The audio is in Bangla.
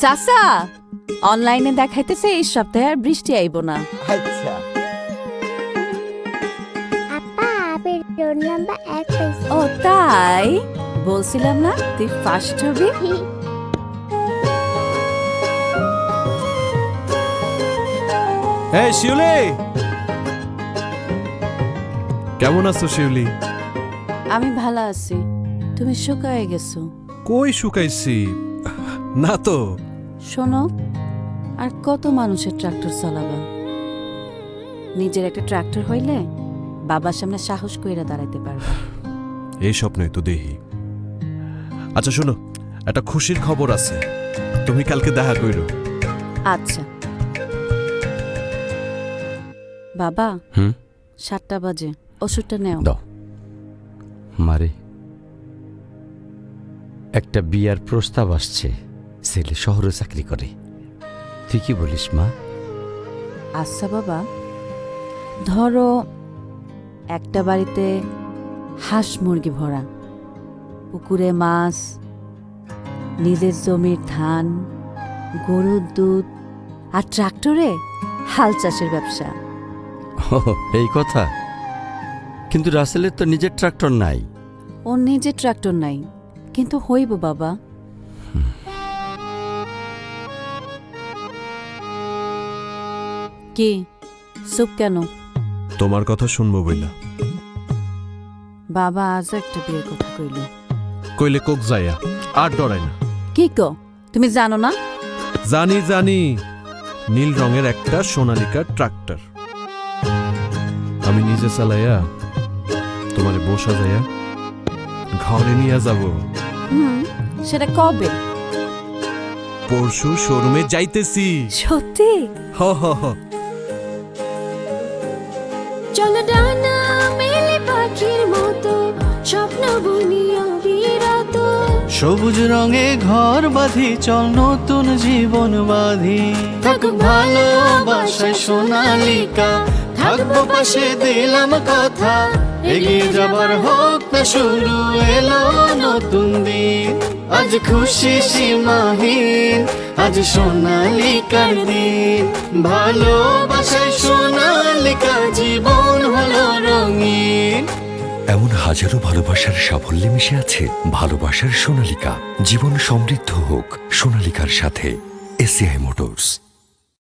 সাসা অনলাইনে দেখাইতেছে এই সপ্তাহে আর বৃষ্টি আইব না। আচ্ছা আপা আমি রোল নাম্বার 1 পেয়েছি। ও তাই বলছিলাম না তুই ফার্স্ট হবি। এই শিউলি, কেমন আছো শিউলি? আমি ভালো আছি, তুমি শুকায় গেছো। কই শুকাইছি না তো। শোনো, আর কত মানুষের ট্রাক্টর চালাবা? নিজের একটা ট্রাক্টর হইলে বাবার সামনে সাহস কইরা দাঁড়াইতে পারবে। এই স্বপ্নই তো দেহি। আচ্ছা শোনো, একটা খুশির খবর আছে, তুমি কালকে দেখা কইরো। আচ্ছা বাবা, 7টা বাজে ওষুধটা নেও। দাও মারে, একটা বিয়ার প্রস্তাব আসছে, ছেলে শহরে চাকরি করে। তুই কি বলিস মা? আচ্ছা বাবা, ধরো একটা বাড়িতে হাঁস মুরগি ভরা, পুকুরে মাছ, নিজের জমির ধান, গরুর দুধ আর ট্রাক্টরে হাল চাষের ব্যবসা। ও, এই কথা। কিন্তু রাসেলের তো নিজের ট্রাক্টর নাই। ওর নিজের ট্রাক্টর নাই, কিন্তু হইব বাবা। কি চুপ কেন? তোমার কথা শুনবো বইলা। বাবা আজ একটা বিয়ের কথা কইল। কইলে কোক যাইয়া আর ডরাই না। কি কো, তুমি জানো না? জানি জানি, নীল রঙের একটা সোনালিকা ট্রাক্টর আমি নিজে চালাইয়া তোমারে বসা যাইয়া ঘরে নিয়ে যাব। সেটা কবে? পরশু শোরুমে যাইতেছি। সত্যি? হ হ হ। চলো ডানা মেলে পাখির মতো স্বপ্ন বুনিও বিরত। সবুজ রঙে ঘর বাঁধি, চল নতুন জীবন বাঁধি। থাকুক ভালোবাসায় সোনালিকা, থাকবো পাশে দিলাম কথা। এগিয়ে যাবার হোক না শুরু, এলো নতুন দিন। আজ খুশি সীমাহীন, আজ সোনালিকার দিন। ভালোবাসায় সোনালিকা, জীবন হলো রঙিন। এমন হাজারো ভালোবাসার সাফল্যে মিশে আছে ভালোবাসার সোনালিকা। জীবন সমৃদ্ধ হোক সোনালিকার সাথে। ACI motors.